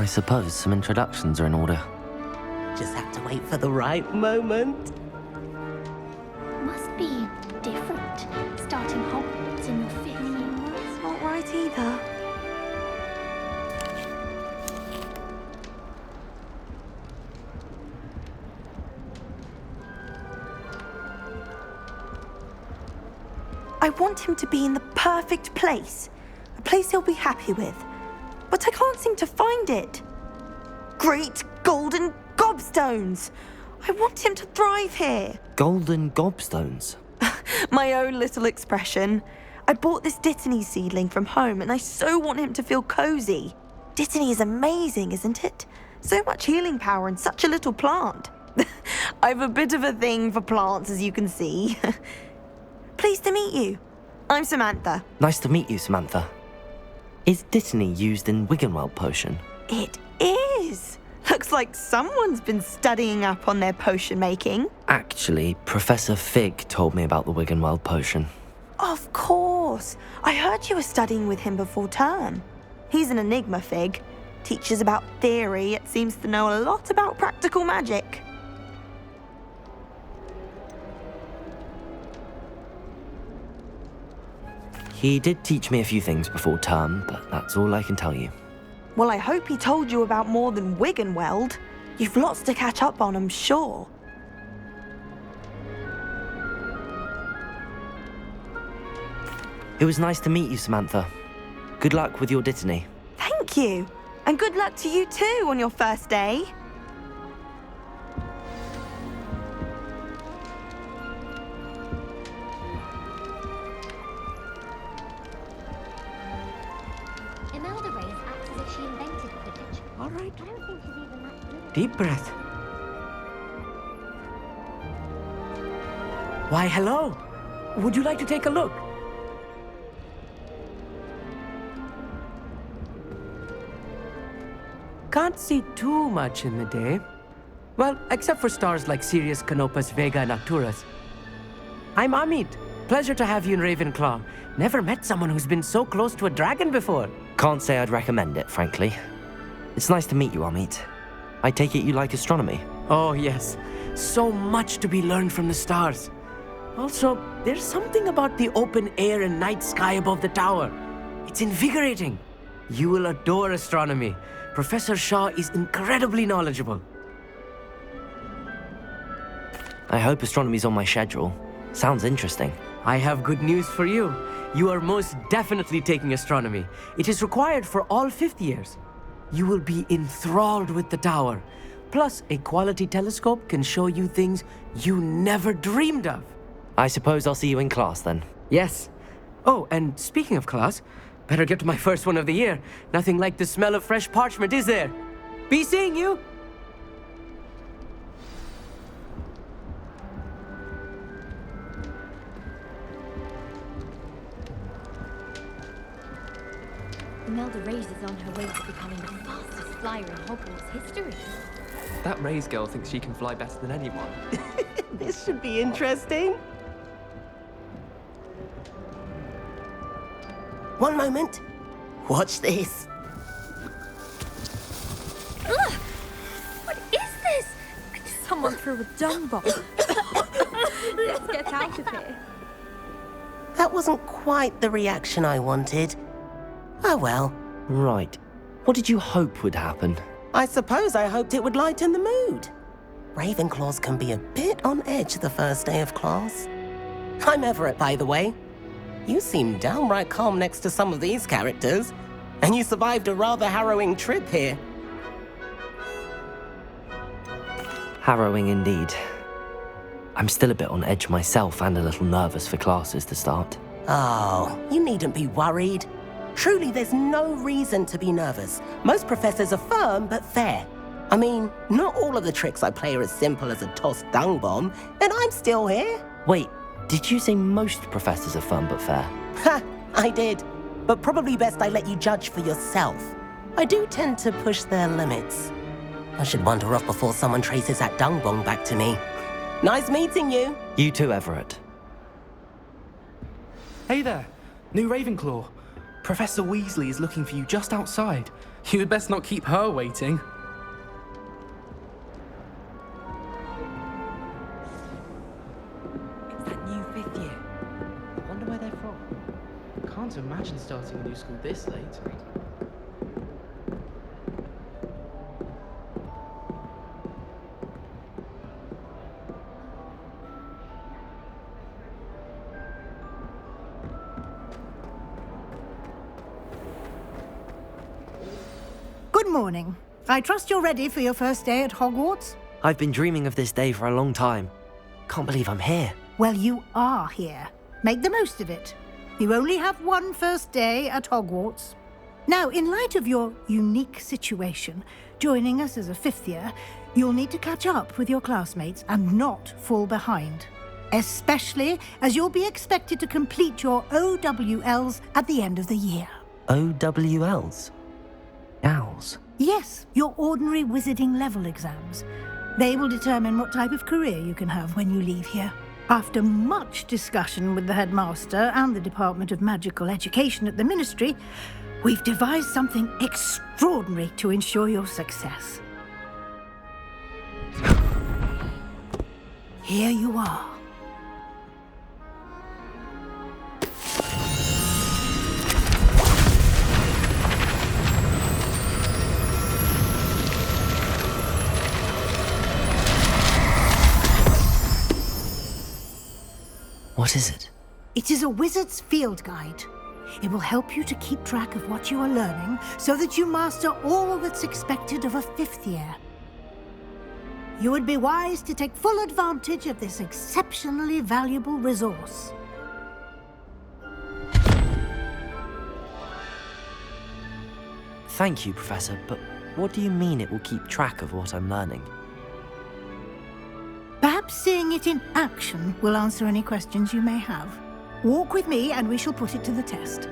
I suppose some introductions are in order. Just have to wait for the right moment. Must be different, starting Hogwarts in your fifth year. That's not right either. I want him to be in the perfect place. A place he'll be happy with. But I can't seem to find it. Great golden gobstones! I want him to thrive here. Golden gobstones? My own little expression. I bought this Dittany seedling from home and I so want him to feel cozy. Dittany is amazing, isn't it? So much healing power in such a little plant. I've a bit of a thing for plants, as you can see. Pleased to meet you. I'm Samantha. Nice to meet you, Samantha. Is Dittany used in Wiggenweld potion? It is. Looks like someone's been studying up on their potion making. Actually, Professor Fig told me about the Wiggenweld potion. Of course. I heard you were studying with him before term. He's an enigma, Fig. Teaches about theory, yet seems to know a lot about practical magic. He did teach me a few things before term, but that's all I can tell you. Well, I hope he told you about more than Wiggenweld. You've lots to catch up on, I'm sure. It was nice to meet you, Samantha. Good luck with your Dittany. Thank you. And good luck to you too on your first day. Imelda Reyes acts as if she invented Quidditch. All right. I don't think she's even that good. Deep breath. Why, hello. Would you like to take a look? Can't see too much in the day. Well, except for stars like Sirius, Canopus, Vega, and Arcturus. I'm Amit. Pleasure to have you in Ravenclaw. Never met someone who's been so close to a dragon before. Can't say I'd recommend it, frankly. It's nice to meet you, Amit. I take it you like astronomy. Oh, yes. So much to be learned from the stars. Also, there's something about the open air and night sky above the tower. It's invigorating. You will adore astronomy. Professor Shaw is incredibly knowledgeable. I hope astronomy's on my schedule. Sounds interesting. I have good news for you. You are most definitely taking astronomy. It is required for all fifth years. You will be enthralled with the tower. Plus, a quality telescope can show you things you never dreamed of. I suppose I'll see you in class then. Yes. Oh, and speaking of class, better get to my first one of the year. Nothing like the smell of fresh parchment, is there? Be seeing you! Imelda Reyes is on her way to becoming the fastest flyer in Hogwarts history. That Reyes girl thinks she can fly better than anyone. This should be interesting. One moment. Watch this. Ugh! What is this? Someone threw a dung bomb. Let's get out of here. That wasn't quite the reaction I wanted. Oh well. Right. What did you hope would happen? I suppose I hoped it would lighten the mood. Ravenclaws can be a bit on edge the first day of class. I'm Everett, by the way. You seem downright calm next to some of these characters, and you survived a rather harrowing trip here. Harrowing indeed. I'm still a bit on edge myself and a little nervous for classes to start. Oh, you needn't be worried. Truly, there's no reason to be nervous. Most professors are firm but fair. I mean, not all of the tricks I play are as simple as a tossed dung bomb, and I'm still here. Wait, did you say most professors are firm but fair? Ha, I did. But probably best I let you judge for yourself. I do tend to push their limits. I should wander off before someone traces that dung bomb back to me. Nice meeting you. You too, Everett. Hey there, new Ravenclaw. Professor Weasley is looking for you just outside. You'd best not keep her waiting. It's that new 5th year. I wonder where they're from. Can't imagine starting a new school this late. Good morning. I trust you're ready for your first day at Hogwarts? I've been dreaming of this day for a long time. Can't believe I'm here. Well, you are here. Make the most of it. You only have one first day at Hogwarts. Now, in light of your unique situation, joining us as a 5th year, you'll need to catch up with your classmates and not fall behind. Especially as you'll be expected to complete your OWLs at the end of the year. OWLs? Owls? Yes, your ordinary wizarding level exams. They will determine what type of career you can have when you leave here. After much discussion with the headmaster and the Department of Magical Education at the Ministry, we've devised something extraordinary to ensure your success. Here you are. What is it? It is a wizard's field guide. It will help you to keep track of what you are learning so that you master all that's expected of a 5th year. You would be wise to take full advantage of this exceptionally valuable resource. Thank you, Professor, but what do you mean it will keep track of what I'm learning? Perhaps seeing it in action will answer any questions you may have. Walk with me and we shall put it to the test.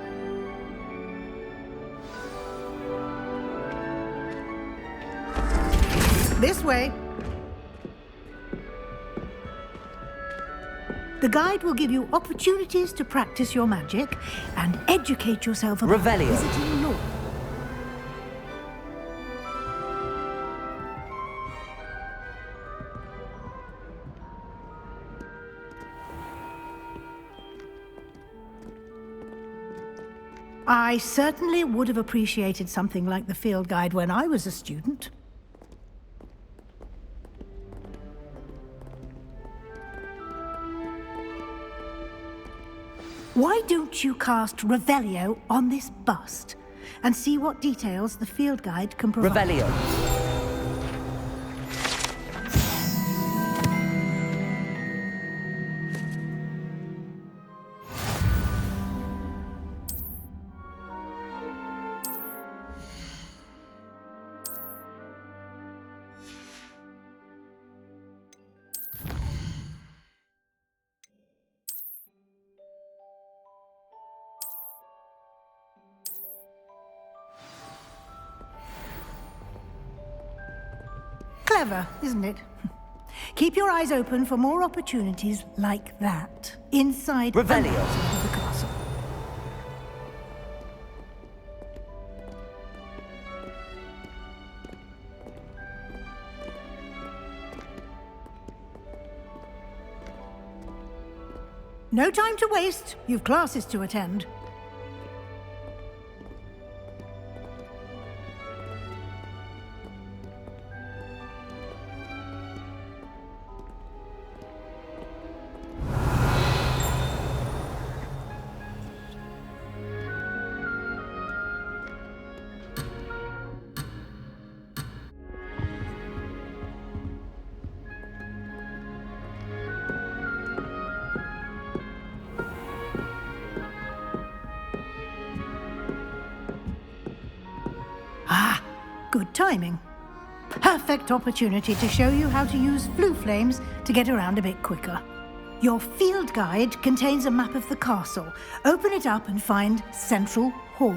This way. The guide will give you opportunities to practice your magic and educate yourself about Revelio. wizarding lore. I certainly would have appreciated something like the field guide when I was a student. Why don't you cast Revelio on this bust and see what details the field guide can provide? Revelio. Clever, isn't it? Keep your eyes open for more opportunities like that inside and Revelio. outside of the castle. No time to waste. You've classes to attend. Ah, good timing. Perfect opportunity to show you how to use flue flames to get around a bit quicker. Your field guide contains a map of the castle. Open it up and find Central Hall.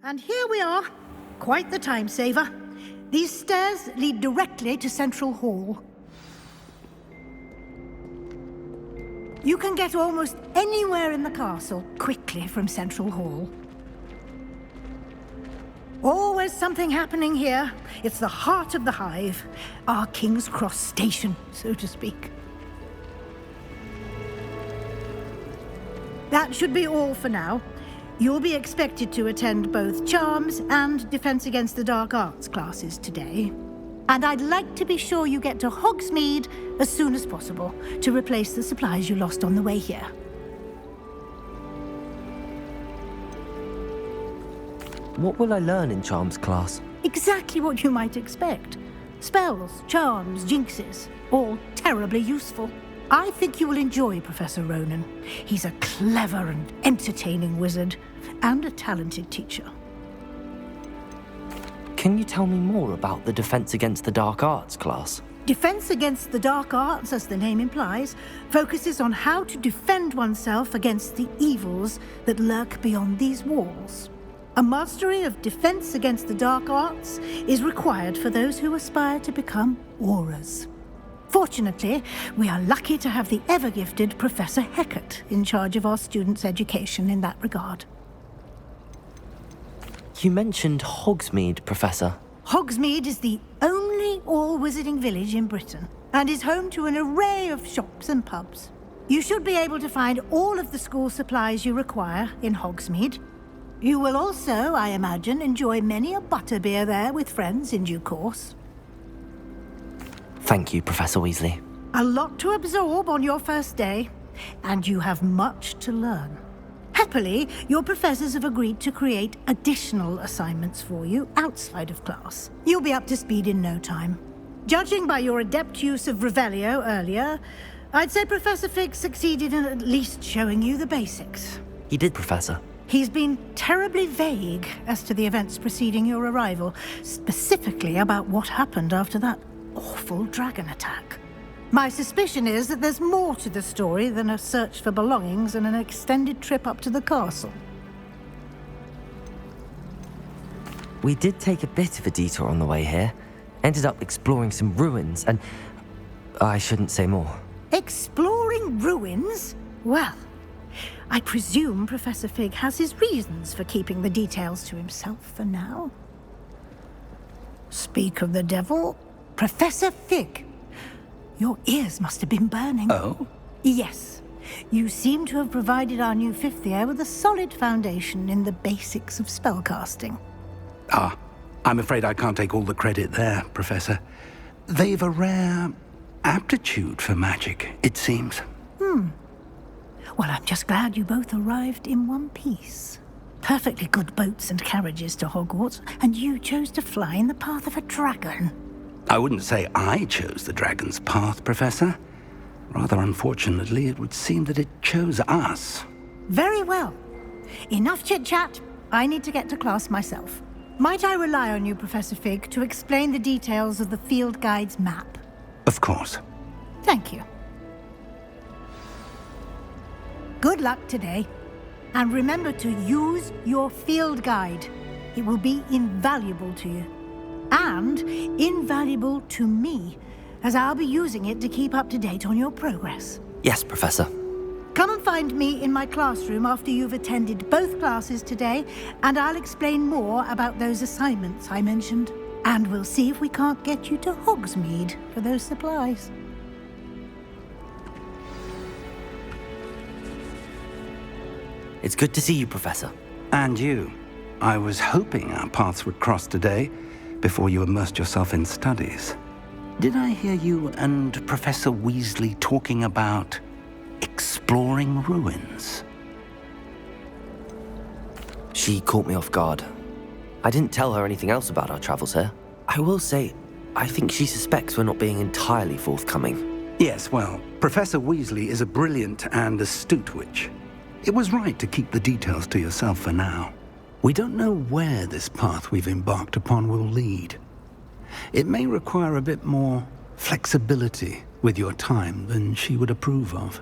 And here we are. Quite the time saver. These stairs lead directly to Central Hall. You can get almost anywhere in the castle quickly from Central Hall. Always something happening here. It's the heart of the Hive, our King's Cross station, so to speak. That should be all for now. You'll be expected to attend both Charms and Defense Against the Dark Arts classes today. And I'd like to be sure you get to Hogsmeade as soon as possible to replace the supplies you lost on the way here. What will I learn in Charms class? Exactly what you might expect. Spells, charms, jinxes, all terribly useful. I think you will enjoy Professor Ronan. He's a clever and entertaining wizard, and a talented teacher. Can you tell me more about the Defense Against the Dark Arts class? Defense Against the Dark Arts, as the name implies, focuses on how to defend oneself against the evils that lurk beyond these walls. A mastery of Defense Against the Dark Arts is required for those who aspire to become Aurors. Fortunately, we are lucky to have the ever-gifted Professor Hecat in charge of our students' education in that regard. You mentioned Hogsmeade, Professor. Hogsmeade is the only all-wizarding village in Britain and is home to an array of shops and pubs. You should be able to find all of the school supplies you require in Hogsmeade. You will also, I imagine, enjoy many a butterbeer there with friends in due course. Thank you, Professor Weasley. A lot to absorb on your first day, and you have much to learn. Happily, your professors have agreed to create additional assignments for you outside of class. You'll be up to speed in no time. Judging by your adept use of Revelio earlier, I'd say Professor Fig succeeded in at least showing you the basics. He did, Professor. He's been terribly vague as to the events preceding your arrival, specifically about what happened after that awful dragon attack. My suspicion is that there's more to the story than a search for belongings and an extended trip up to the castle. We did take a bit of a detour on the way here. Ended up exploring some ruins and... I shouldn't say more. Exploring ruins? Well, I presume Professor Fig has his reasons for keeping the details to himself for now. Speak of the devil, Professor Fig. Your ears must have been burning. Oh? Yes. You seem to have provided our new fifth year with a solid foundation in the basics of spellcasting. Ah, I'm afraid I can't take all the credit there, Professor. They've a rare aptitude for magic, it seems. Well, I'm just glad you both arrived in one piece. Perfectly good boats and carriages to Hogwarts, and you chose to fly in the path of a dragon. I wouldn't say I chose the dragon's path, Professor. Rather unfortunately, it would seem that it chose us. Very well. Enough chit-chat. I need to get to class myself. Might I rely on you, Professor Fig, to explain the details of the field guide's map? Of course. Thank you. Good luck today. And remember to use your field guide. It will be invaluable to you. And invaluable to me, as I'll be using it to keep up to date on your progress. Yes, Professor. Come and find me in my classroom after you've attended both classes today, and I'll explain more about those assignments I mentioned. And we'll see if we can't get you to Hogsmeade for those supplies. It's good to see you, Professor. And you. I was hoping our paths would cross today, before you immersed yourself in studies. Did I hear you and Professor Weasley talking about exploring ruins? She caught me off guard. I didn't tell her anything else about our travels here. I will say, I think she suspects we're not being entirely forthcoming. Yes, well, Professor Weasley is a brilliant and astute witch. It was right to keep the details to yourself for now. We don't know where this path we've embarked upon will lead. It may require a bit more flexibility with your time than she would approve of.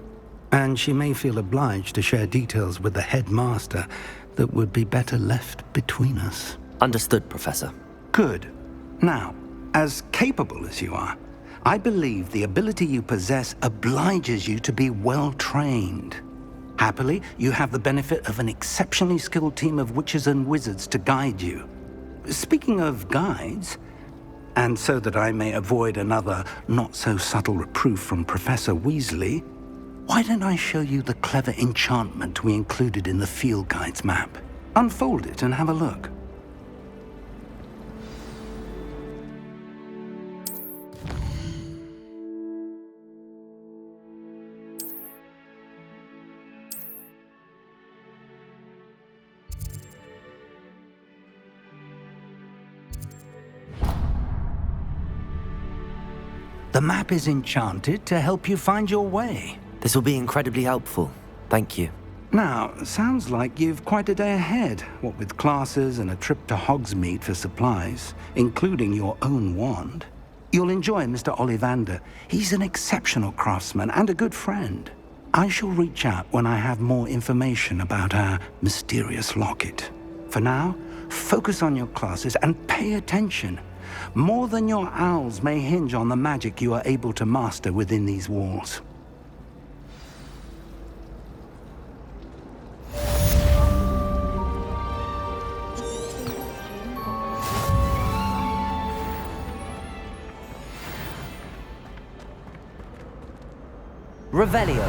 And she may feel obliged to share details with the headmaster that would be better left between us. Understood, Professor. Good. Now, as capable as you are, I believe the ability you possess obliges you to be well trained. Happily, you have the benefit of an exceptionally skilled team of witches and wizards to guide you. Speaking of guides, and so that I may avoid another not-so-subtle reproof from Professor Weasley, why don't I show you the clever enchantment we included in the field guide's map? Unfold it and have a look. The map is enchanted to help you find your way. This will be incredibly helpful. Thank you. Now, sounds like you've quite a day ahead, what with classes and a trip to Hogsmeade for supplies, including your own wand. You'll enjoy Mr. Ollivander. He's an exceptional craftsman and a good friend. I shall reach out when I have more information about our mysterious locket. For now, focus on your classes and pay attention. More than your owls may hinge on the magic you are able to master within these walls. Revelio.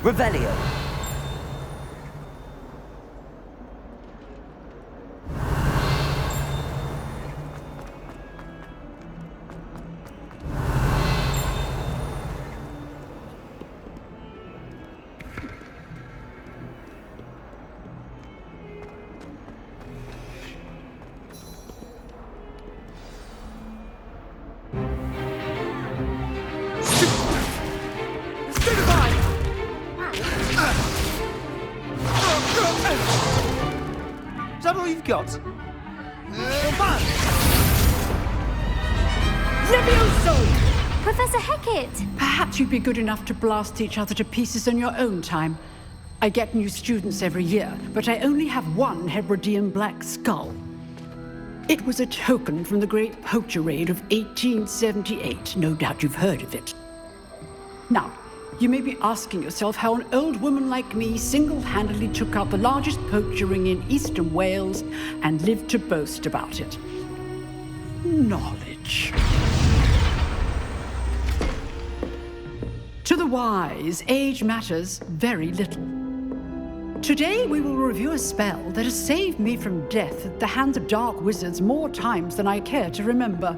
Revelio. Is that all you've got? Levioso! Professor Hecat! Perhaps you'd be good enough to blast each other to pieces in your own time. I get new students every year, but I only have one Hebridean black skull. It was a token from the Great Poacher Raid of 1878. No doubt you've heard of it. Now, you may be asking yourself how an old woman like me single-handedly took out the largest poacher ring in eastern Wales and lived to boast about it. Knowledge. To the wise, age matters very little. Today we will review a spell that has saved me from death at the hands of dark wizards more times than I care to remember.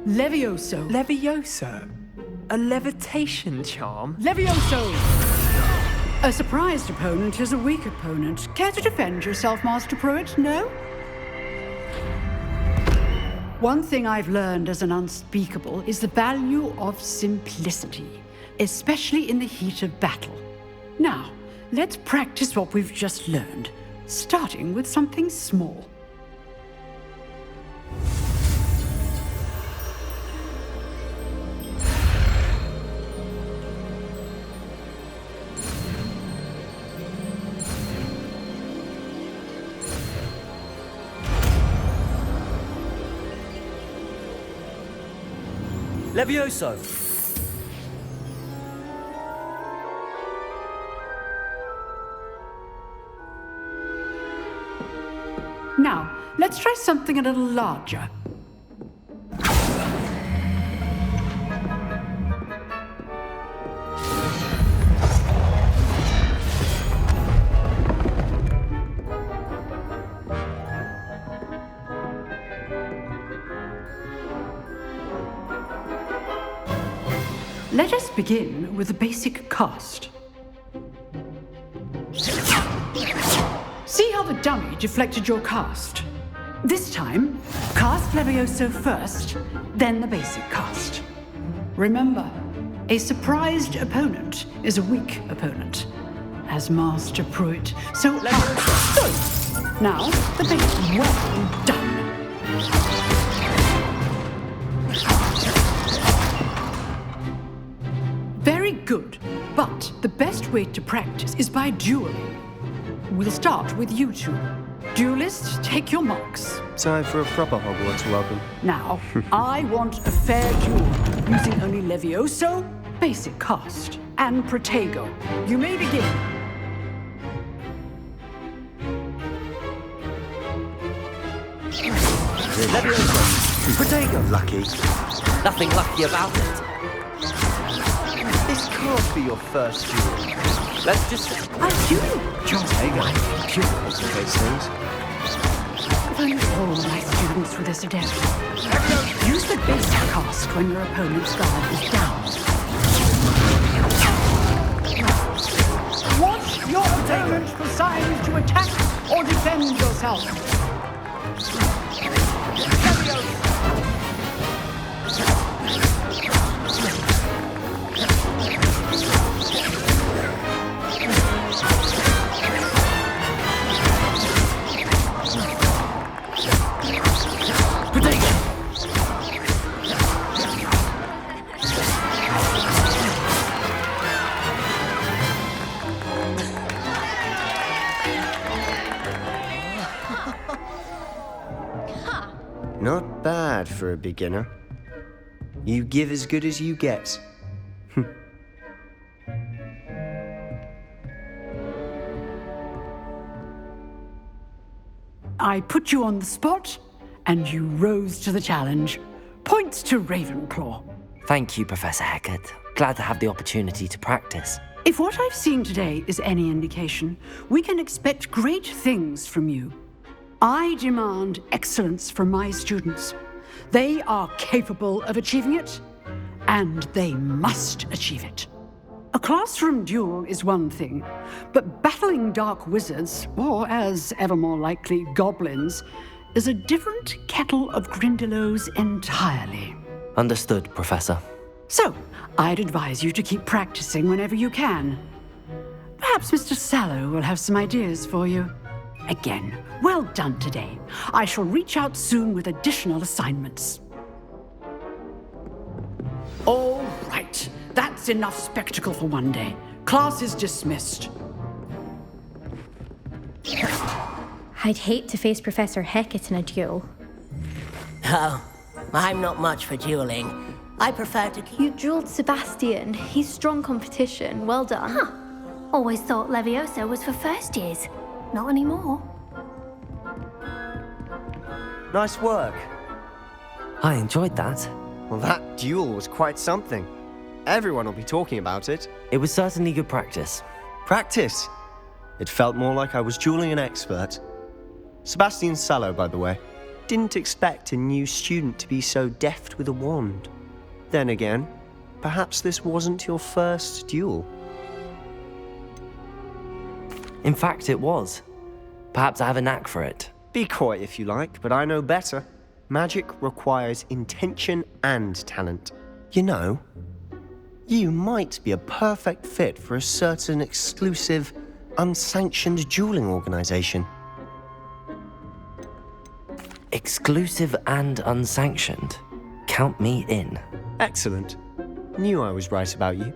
Levioso. Levioso? A levitation charm? Levioso! A surprised opponent is a weak opponent. Care to defend yourself, Master Pruitt? No? One thing I've learned as an unspeakable is the value of simplicity, especially in the heat of battle. Now, let's practice what we've just learned, starting with something small. Levioso. Now, let's try something a little larger. Let us begin with the basic cast. See how the the dummy deflected your cast. This time, cast Levioso first, then the basic cast. Remember, a surprised opponent is a weak opponent, as Master Pruitt. So, good. Now, the basic. Well done. Very good, but the best way to practice is by dueling. We'll start with you two. Duelists, take your marks. Time for a proper Hogwarts welcome. Now, I want a fair duel, using only Levioso, basic cast, and Protego. You may begin. Levioso. Protego. Lucky. Nothing lucky about it. This can't be your first duel. Let's just... I'm dueling. Protego. Pure complicates things. If only all my students were this adept. Use the basic cast when your opponent's guard is down. Watch your opponent for signs to attack or defend yourself. Not bad for a beginner. You give as good as you get. I put you on the spot, and you rose to the challenge. Points to Ravenclaw. Thank you, Professor Hecat. Glad to have the opportunity to practice. If what I've seen today is any indication, we can expect great things from you. I demand excellence from my students. They are capable of achieving it, and they must achieve it. A classroom duel is one thing, but battling dark wizards, or as ever more likely, goblins, is a different kettle of Grindylows entirely. Understood, Professor. So, I'd advise you to keep practicing whenever you can. Perhaps Mr. Sallow will have some ideas for you. Again, well done today. I shall reach out soon with additional assignments. All right, that's enough spectacle for one day. Class is dismissed. I'd hate to face Professor Hecat in a duel. Oh, I'm not much for dueling. I prefer to keep... You dueled Sebastian. He's strong competition. Well done. Huh. Always thought Levioso was for first years. Not anymore. Nice work. I enjoyed that. Well, that duel was quite something. Everyone will be talking about it. It was certainly good practice. Practice? It felt more like I was dueling an expert. Sebastian Sallow, by the way. Didn't expect a new student to be so deft with a wand. Then again, perhaps this wasn't your first duel. In fact, it was. Perhaps I have a knack for it. Be coy if you like, but I know better. Magic requires intention and talent. You know, you might be a perfect fit for a certain exclusive, unsanctioned dueling organization. Exclusive and unsanctioned? Count me in. Excellent. Knew I was right about you.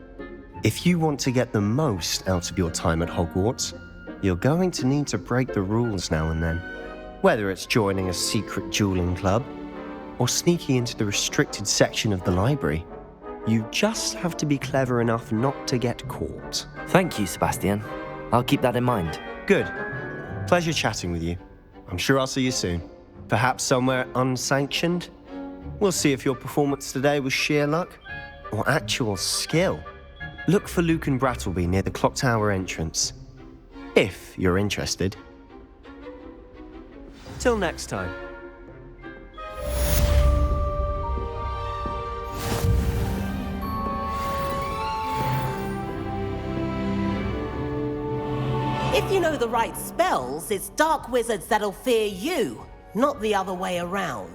If you want to get the most out of your time at Hogwarts, you're going to need to break the rules now and then. Whether it's joining a secret dueling club or sneaking into the restricted section of the library, you just have to be clever enough not to get caught. Thank you, Sebastian. I'll keep that in mind. Good. Pleasure chatting with you. I'm sure I'll see you soon. Perhaps somewhere unsanctioned? We'll see if your performance today was sheer luck or actual skill. Look for Lucan Brattleby near the Clock Tower entrance, if you're interested. Till next time. If you know the right spells, it's dark wizards that'll fear you, not the other way around.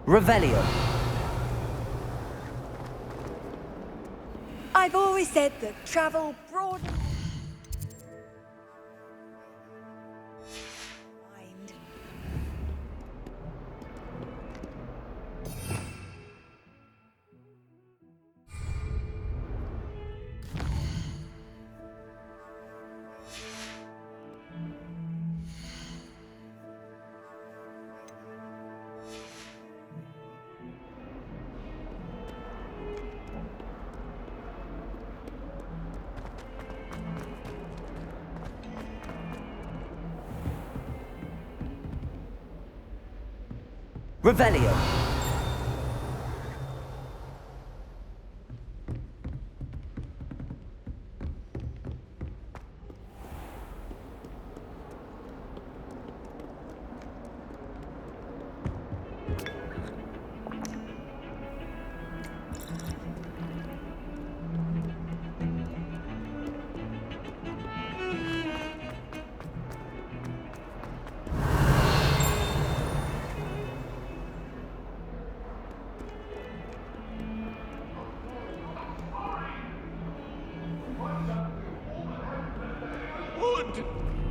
Revelio. I've always said that travel broadens mind. Revelio.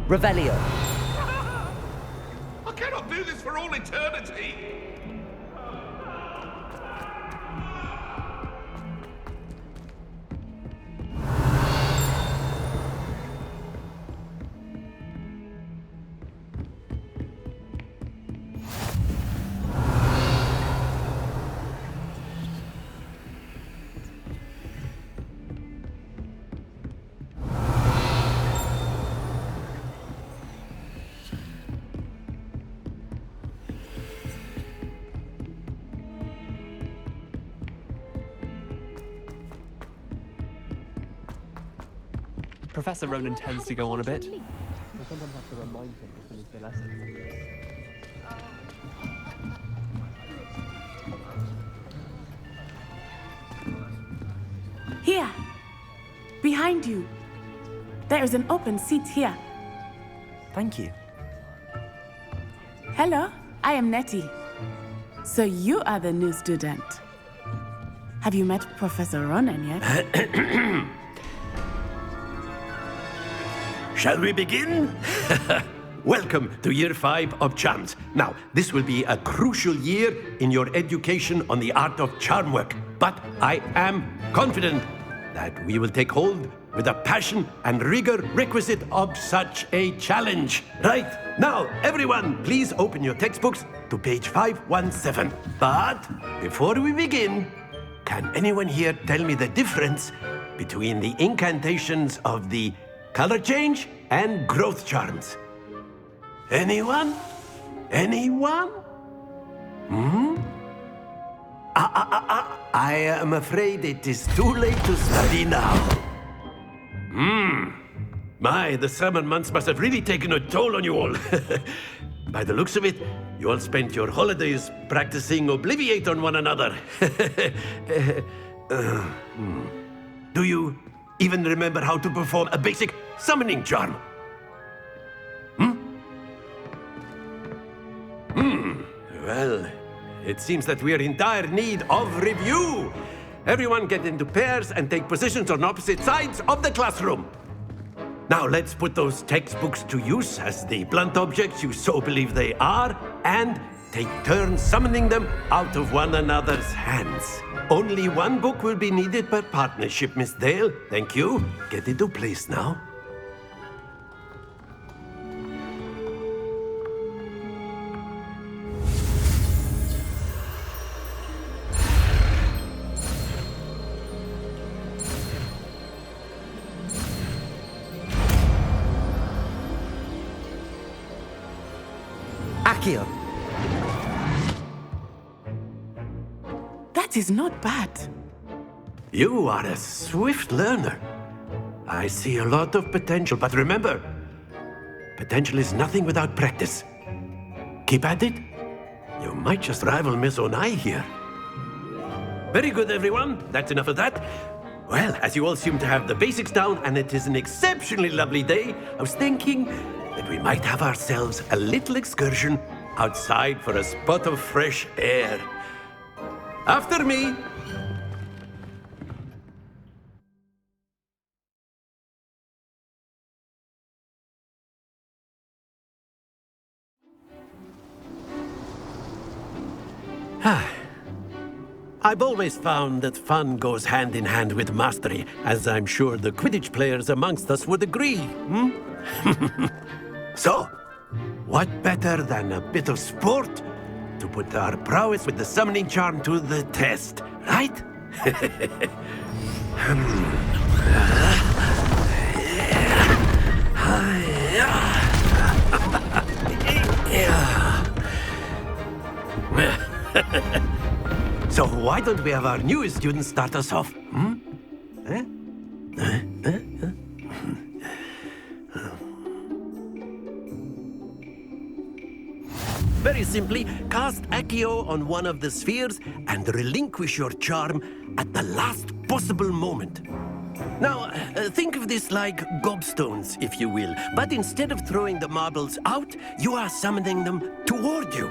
Revelio. I cannot do this for all eternity! Professor Ronan tends to go on a bit. I sometimes have to remind him to finish the lesson. Here! Behind you! There is an open seat here. Thank you. Hello, I am Nettie. So you are the new student. Have you met Professor Ronan yet? Shall we begin? Welcome to Year 5 of Charms. Now, this will be a crucial year in your education on the art of charm work, but I am confident that we will take hold with the passion and rigor requisite of such a challenge. Right, now, everyone, please open your textbooks to page 517. But before we begin, can anyone here tell me the difference between the incantations of the color change and growth charms? Anyone? Anyone? I am afraid it is too late to study now. My, the summer months must have really taken a toll on you all. By the looks of it, you all spent your holidays practicing Obliviate on one another. Do you even remember how to perform a basic summoning charm? Well, it seems that we are in dire need of review. Everyone get into pairs and take positions on opposite sides of the classroom. Now let's put those textbooks to use as the blunt objects you so believe they are, and take turns summoning them out of one another's hands. Only one book will be needed per partnership, Miss Dale. Thank you. Get into place now. Accio. That is not bad. You are a swift learner. I see a lot of potential, but remember, potential is nothing without practice. Keep at it. You might just rival Miss Onai here. Very good, everyone. That's enough of that. Well, as you all seem to have the basics down, and it is an exceptionally lovely day, I was thinking that we might have ourselves a little excursion outside for a spot of fresh air. After me. I've always found that fun goes hand in hand with mastery, as I'm sure the Quidditch players amongst us would agree. So, what better than a bit of sport to put our prowess with the summoning charm to the test, right? So why don't we have our newest student start us off? Very simply, cast Accio on one of the spheres and relinquish your charm at the last possible moment. Now, think of this like gobstones, if you will, but instead of throwing the marbles out, you are summoning them toward you.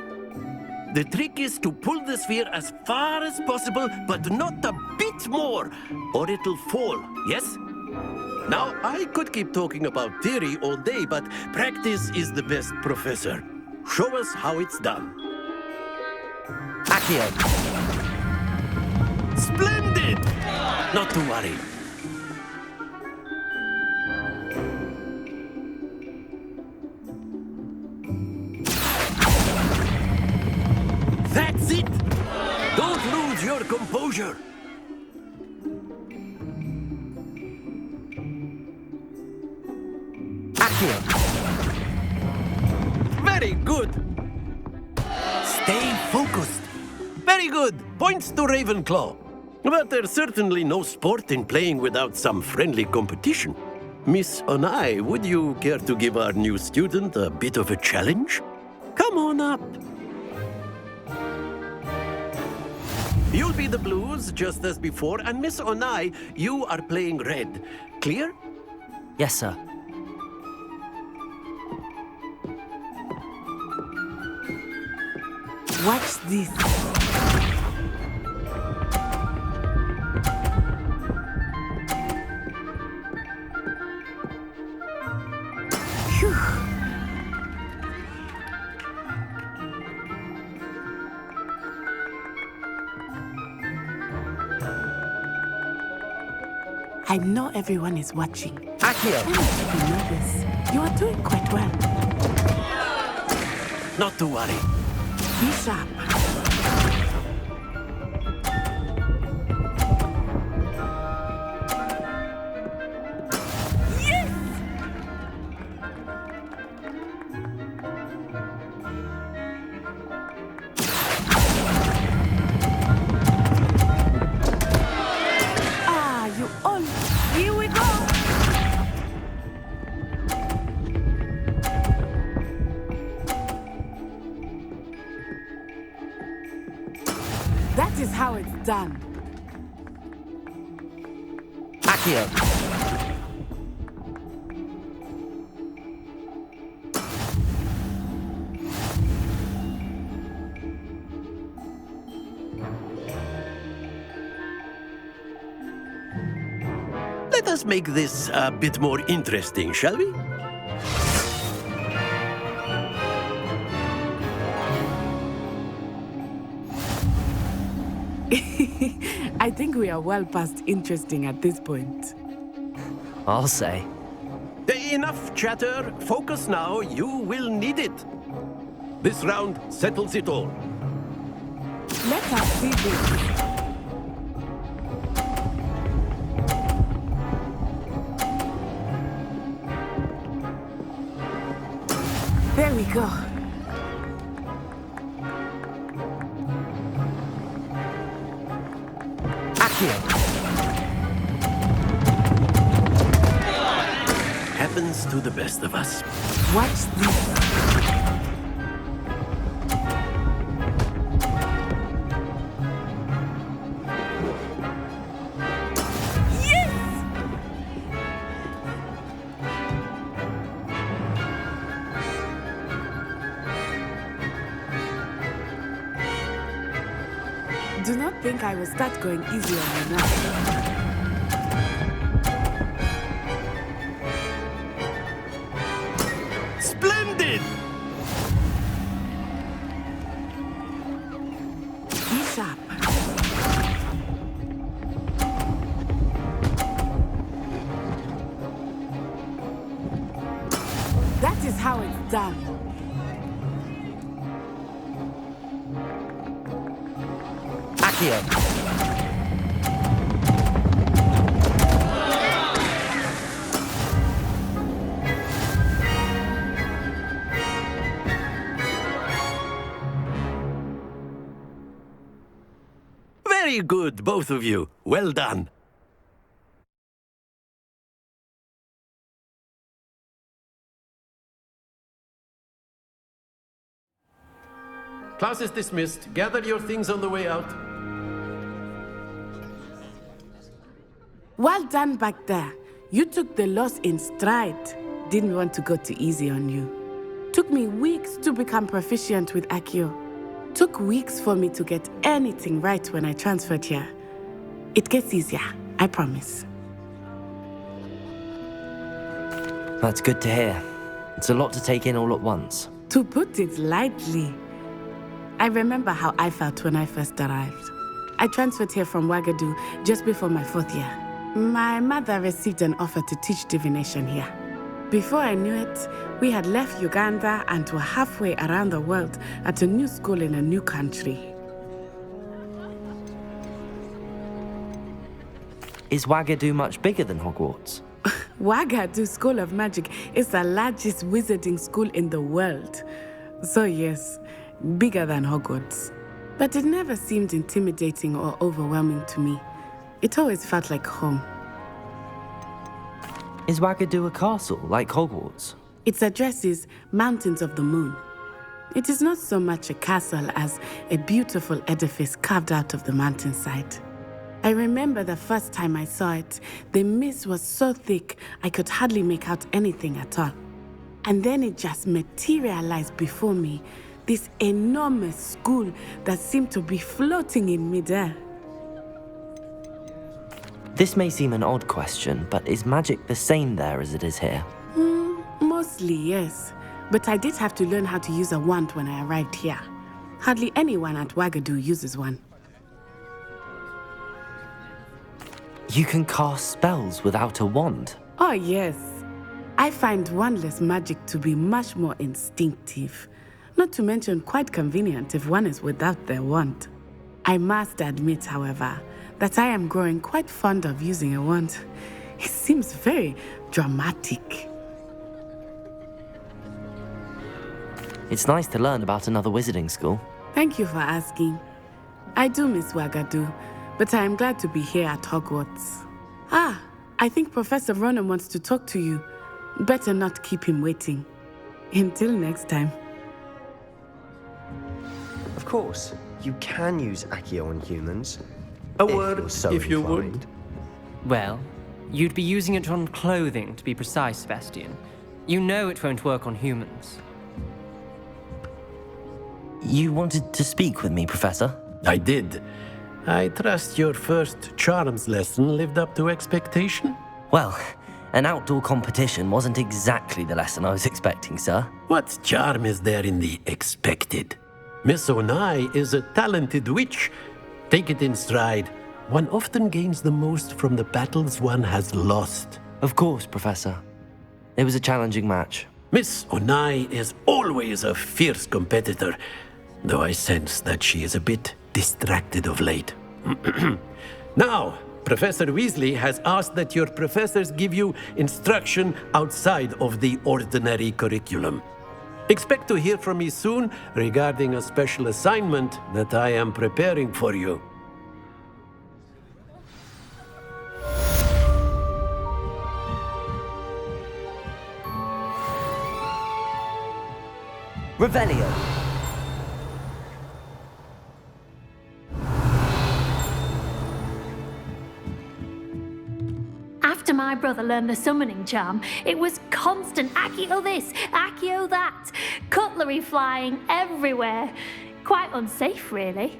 The trick is to pull the sphere as far as possible, but not a bit more, or it'll fall, yes? Now, I could keep talking about theory all day, but practice is the best professor. Show us how it's done. Accio. Splendid! Not to worry. That's it! Don't lose your composure! Accio. Very good! Stay focused. Very good! Points to Ravenclaw. But there's certainly no sport in playing without some friendly competition. Miss Onai, would you care to give our new student a bit of a challenge? Come on up. You'll be the blues, just as before, and Miss Onai, you are playing red. Clear? Yes, sir. Watch this. Phew. I know everyone is watching. Accio. Be nervous. You are doing quite well. Not to worry. Be sharp. Yes! You all. Here we go! That is how it's done. Accio. Let us make this a bit more interesting, shall we? I think we are well past interesting at this point. I'll say. Enough chatter. Focus now. You will need it. This round settles it all. Let us see this. There we go. Accio. happens to the best of us. Watch this. Do not think I will start going easy on you now. Splendid! Be sharp. That is how it's done. Accio. Very good, both of you. Well done. Class is dismissed. Gather your things on the way out. Well done back there. You took the loss in stride. Didn't want to go too easy on you. Took me weeks to become proficient with Accio. Took weeks for me to get anything right when I transferred here. It gets easier, I promise. That's good to hear. It's a lot to take in all at once. To put it lightly, I remember how I felt when I first arrived. I transferred here from Wagadu just before my 4th year. My mother received an offer to teach divination here. Before I knew it, we had left Uganda and were halfway around the world at a new school in a new country. Is Wagadu much bigger than Hogwarts? Wagadu School of Magic is the largest wizarding school in the world. So yes, bigger than Hogwarts. But it never seemed intimidating or overwhelming to me. It always felt like home. Is Wagadu a castle, like Hogwarts? Its address is Mountains of the Moon. It is not so much a castle as a beautiful edifice carved out of the mountainside. I remember the first time I saw it, the mist was so thick I could hardly make out anything at all. And then it just materialized before me, this enormous school that seemed to be floating in midair. This may seem an odd question, but is magic the same there as it is here? Mostly, yes. But I did have to learn how to use a wand when I arrived here. Hardly anyone at Wagadu uses one. You can cast spells without a wand? Oh, yes. I find wandless magic to be much more instinctive. Not to mention quite convenient if one is without their wand. I must admit, however, that I am growing quite fond of using a wand. It seems very dramatic. It's nice to learn about another wizarding school. Thank you for asking. I do miss Wagadu, but I am glad to be here at Hogwarts. Ah, I think Professor Ronen wants to talk to you. Better not keep him waiting. Until next time. Of course, you can use Accio on humans. A word, if you would. Well, you'd be using it on clothing, to be precise, Sebastian. You know it won't work on humans. You wanted to speak with me, Professor? I did. I trust your first charms lesson lived up to expectation? Well, an outdoor competition wasn't exactly the lesson I was expecting, sir. What charm is there in the expected? Miss Onai is a talented witch. Take it in stride. One often gains the most from the battles one has lost. Of course, Professor. It was a challenging match. Miss Onai is always a fierce competitor, though I sense that she is a bit distracted of late. Now, Professor Weasley has asked that your professors give you instruction outside of the ordinary curriculum. Expect to hear from me soon regarding a special assignment that I am preparing for you. Revelio. After my brother learned the summoning charm, it was constant Accio this, Accio that, cutlery flying everywhere. Quite unsafe, really.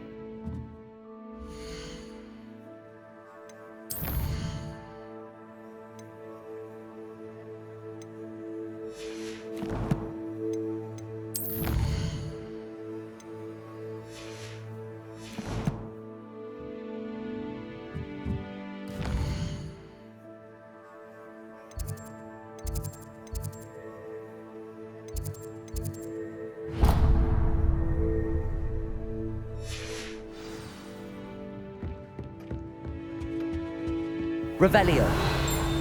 Revelio.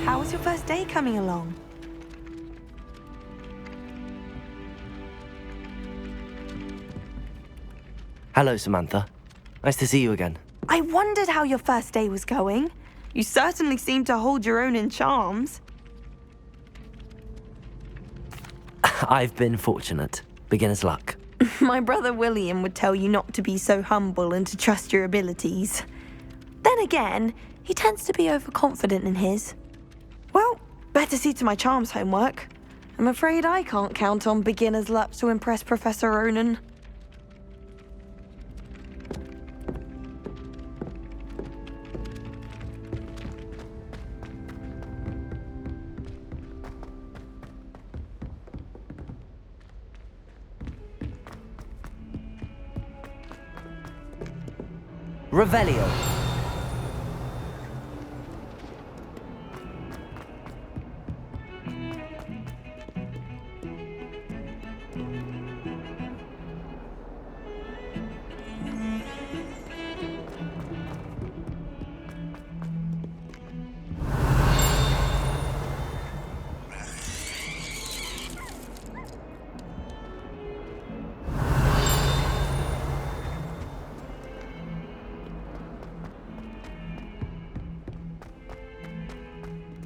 How was your first day coming along? Hello, Samantha. Nice to see you again. I wondered how your first day was going. You certainly seem to hold your own in charms. I've been fortunate. Beginner's luck. My brother William would tell you not to be so humble and to trust your abilities. Then again, he tends to be overconfident in his. Well, better see to my charms homework. I'm afraid I can't count on beginner's luck to impress Professor Ronan. Revelio.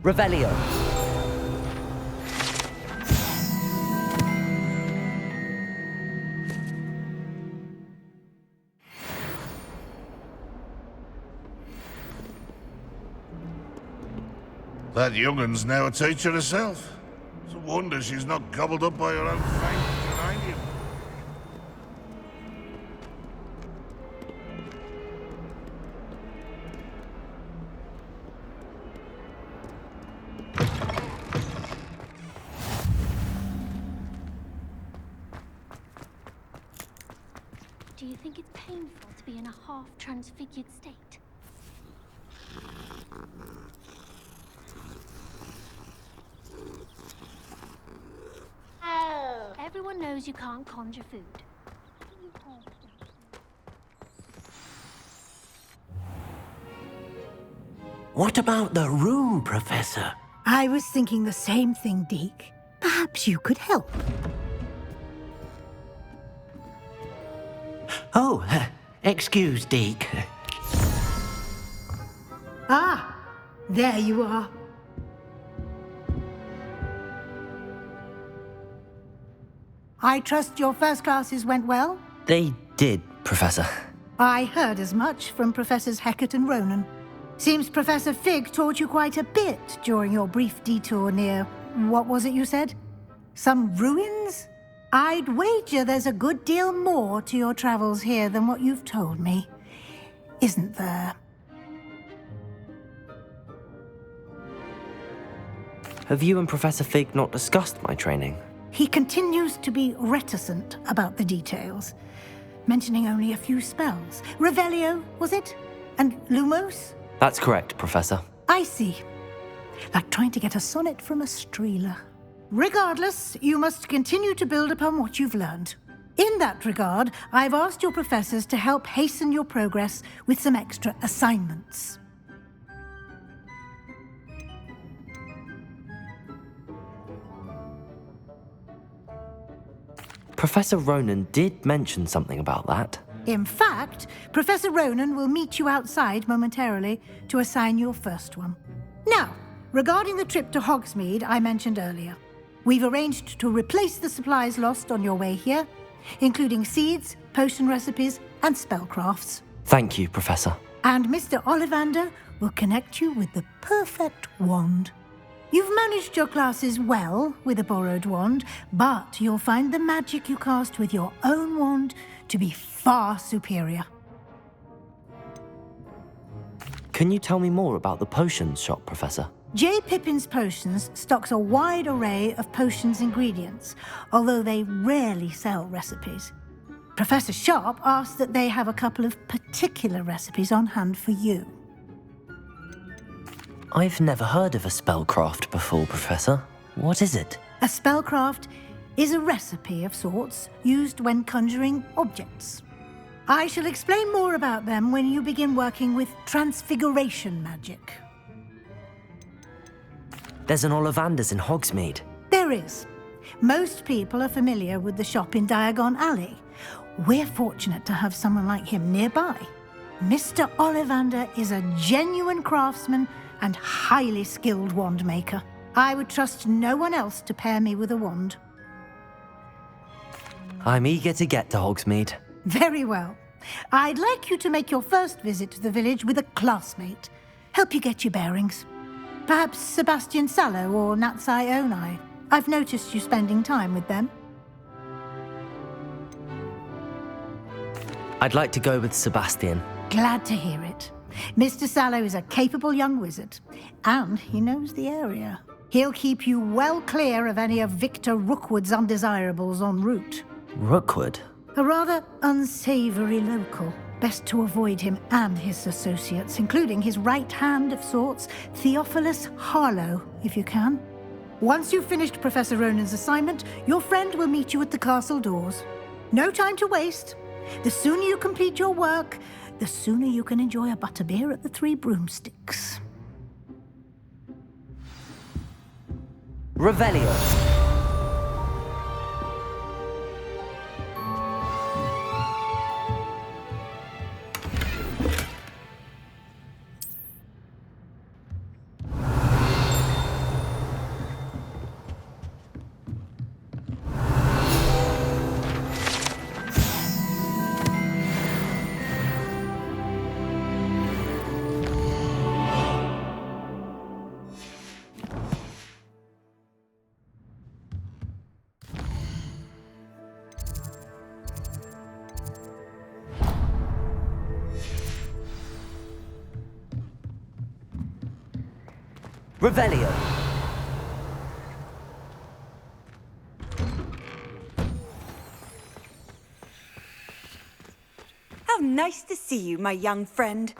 Revelio. That young'un's now a teacher herself. It's a wonder she's not gobbled up by her own fangs behind you. Do you think it's painful to be in a half-transfigured state? Everyone knows you can't conjure food. What about the room, Professor? I was thinking the same thing, Deke. Perhaps you could help. Oh, excuse, Deke. Ah, there you are. I trust your first classes went well? They did, Professor. I heard as much from Professors Hecat and Ronan. Seems Professor Fig taught you quite a bit during your brief detour near... what was it you said? Some ruins? I'd wager there's a good deal more to your travels here than what you've told me. Isn't there? Have you and Professor Fig not discussed my training? He continues to be reticent about the details, mentioning only a few spells. Revelio, was it? And Lumos? That's correct, Professor. I see. Like trying to get a sonnet from a streeler. Regardless, you must continue to build upon what you've learned. In that regard, I've asked your professors to help hasten your progress with some extra assignments. Professor Ronan did mention something about that. In fact, Professor Ronan will meet you outside momentarily to assign your first one. Now, regarding the trip to Hogsmeade I mentioned earlier, we've arranged to replace the supplies lost on your way here including seeds, potion recipes, and spellcrafts. Thank you, Professor. And Mr. Ollivander will connect you with the perfect wand. You've managed your classes well with a borrowed wand, but you'll find the magic you cast with your own wand to be far superior. Can you tell me more about the potions shop, Professor? J. Pippin's Potions stocks a wide array of potions ingredients, although they rarely sell recipes. Professor Sharp asks that they have a couple of particular recipes on hand for you. I've never heard of a spellcraft before, Professor. What is it? A spellcraft is a recipe of sorts used when conjuring objects. I shall explain more about them when you begin working with transfiguration magic. There's an Ollivander's in Hogsmeade. There is. Most people are familiar with the shop in Diagon Alley. We're fortunate to have someone like him nearby. Mr. Ollivander is a genuine craftsman and highly skilled wand maker. I would trust no one else to pair me with a wand. I'm eager to get to Hogsmeade. Very well. I'd like you to make your first visit to the village with a classmate. Help you get your bearings. Perhaps Sebastian Sallow or Natsai Onai. I've noticed you spending time with them. I'd like to go with Sebastian. Glad to hear it. Mr. Sallow is a capable young wizard, and he knows the area. He'll keep you well clear of any of Victor Rookwood's undesirables en route. Rookwood? A rather unsavory local. Best to avoid him and his associates, including his right hand of sorts, Theophilus Harlow, if you can. Once you've finished Professor Ronan's assignment, your friend will meet you at the castle doors. No time to waste. The sooner you complete your work, the sooner you can enjoy a butterbeer at the Three Broomsticks. Revelio. Revelio. How nice to see you, my young friend.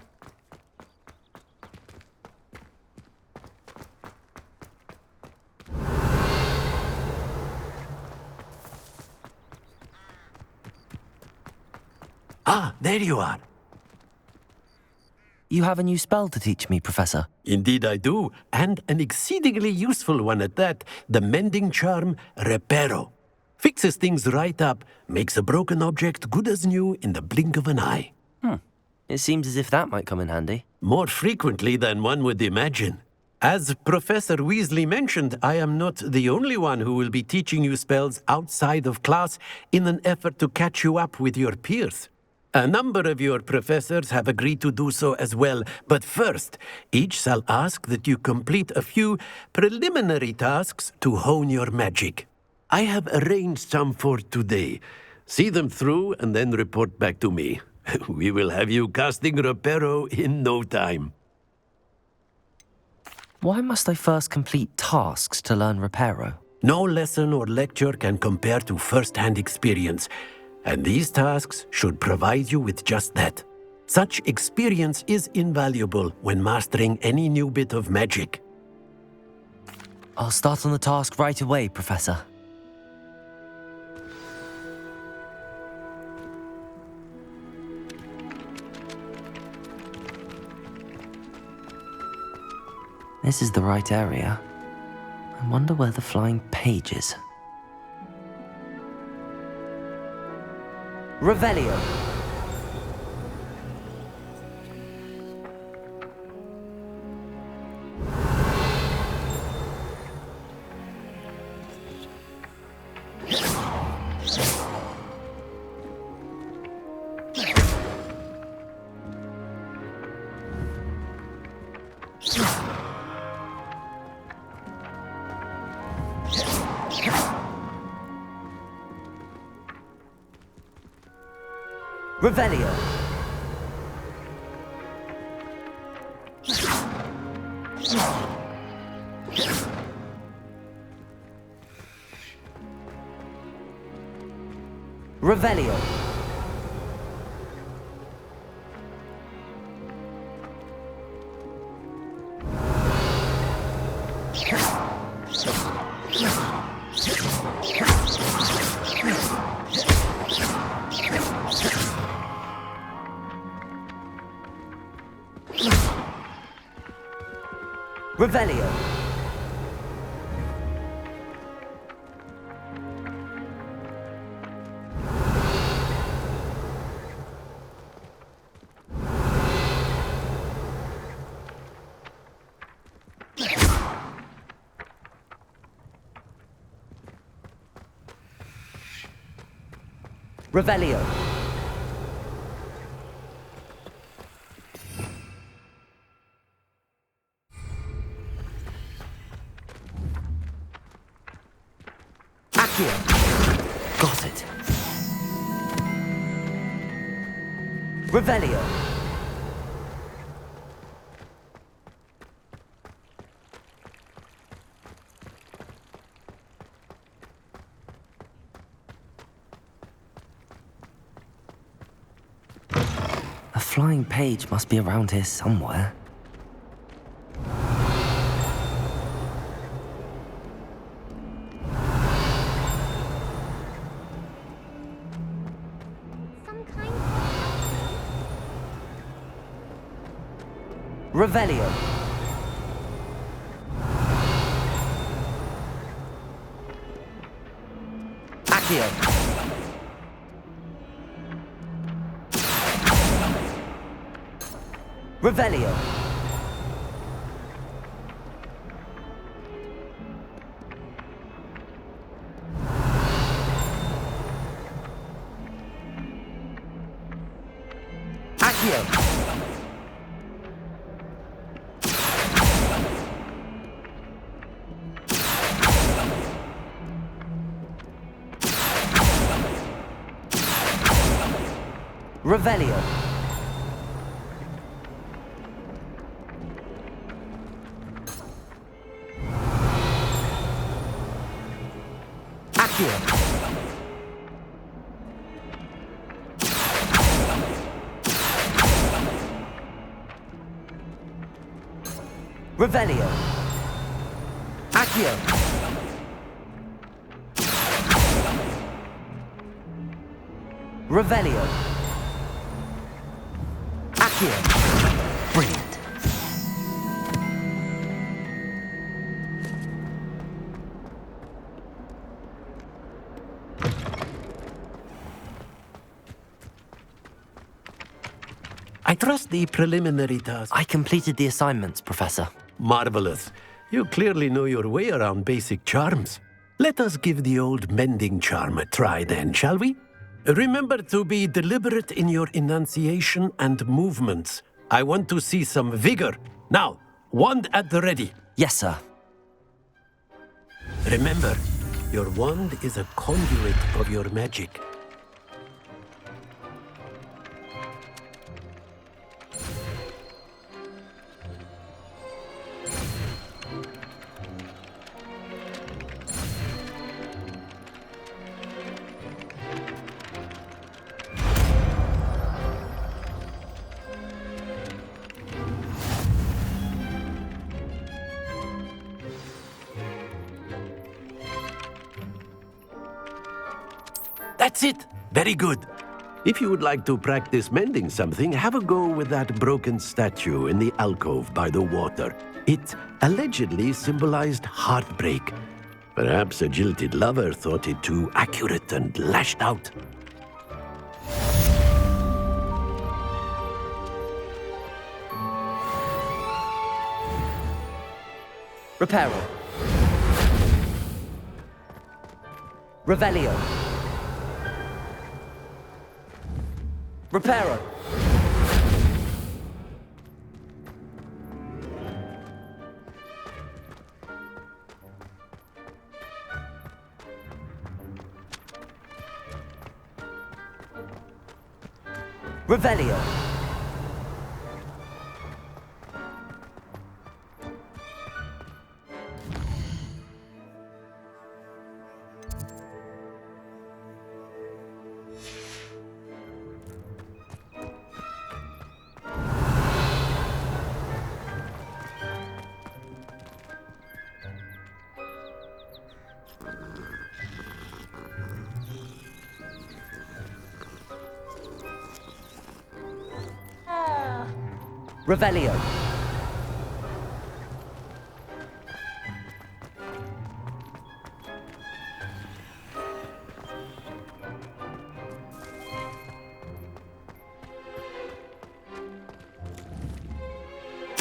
Ah, there you are. You have a new spell to teach me, Professor. Indeed I do, and an exceedingly useful one at that, the mending charm Reparo. Fixes things right up, makes a broken object good as new in the blink of an eye. It seems as if that might come in handy. More frequently than one would imagine. As Professor Weasley mentioned, I am not the only one who will be teaching you spells outside of class in an effort to catch you up with your peers. A number of your professors have agreed to do so as well, but first, each shall ask that you complete a few preliminary tasks to hone your magic. I have arranged some for today. See them through and then report back to me. We will have you casting Reparo in no time. Why must I first complete tasks to learn Reparo? No lesson or lecture can compare to first-hand experience. And these tasks should provide you with just that. Such experience is invaluable when mastering any new bit of magic. I'll start on the task right away, Professor. This is the right area. I wonder where the flying page is. Revelio. Revelio. Revelio. Revelio. Revelio. Accio. Got it. Revelio. A flying page must be around here somewhere. Revelio. Accio. Revelio. Accio. Revelio. Accio. Revelio. Accio. Revelio. Brilliant. I trust the preliminary task. I completed the assignments, Professor. Marvelous. You clearly know your way around basic charms. Let us give the old mending charm a try then, shall we? Remember to be deliberate in your enunciation and movements. I want to see some vigor. Now, wand at the ready. Yes, sir. Remember, your wand is a conduit of your magic. That's it! Very good. If you would like to practice mending something, have a go with that broken statue in the alcove by the water. It allegedly symbolized heartbreak. Perhaps a jilted lover thought it too accurate and lashed out. Reparo. Revelio. Reparo. Revelio. Revelio.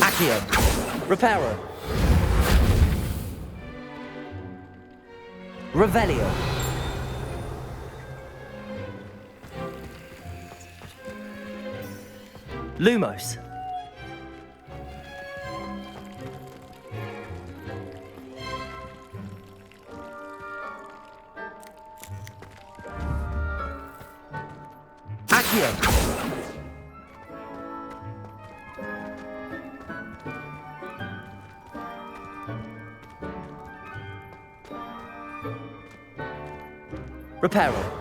Accio. Reparo. Revelio. Lumos. Accio. Reparo.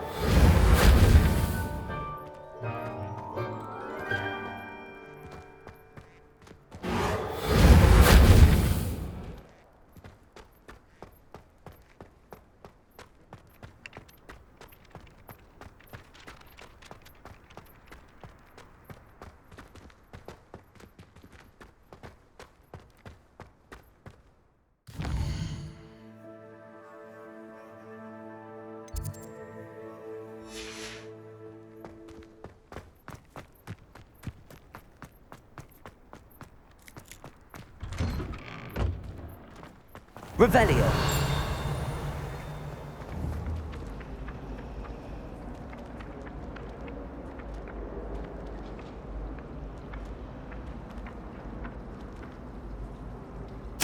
Revelio.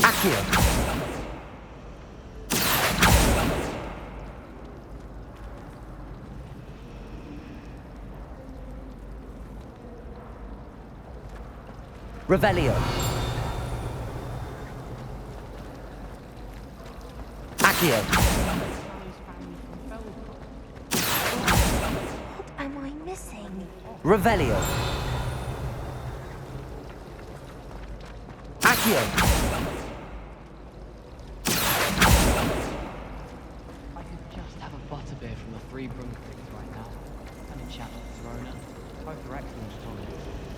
Accio. Revelio. Accio. What am I missing? Revelio. Accio.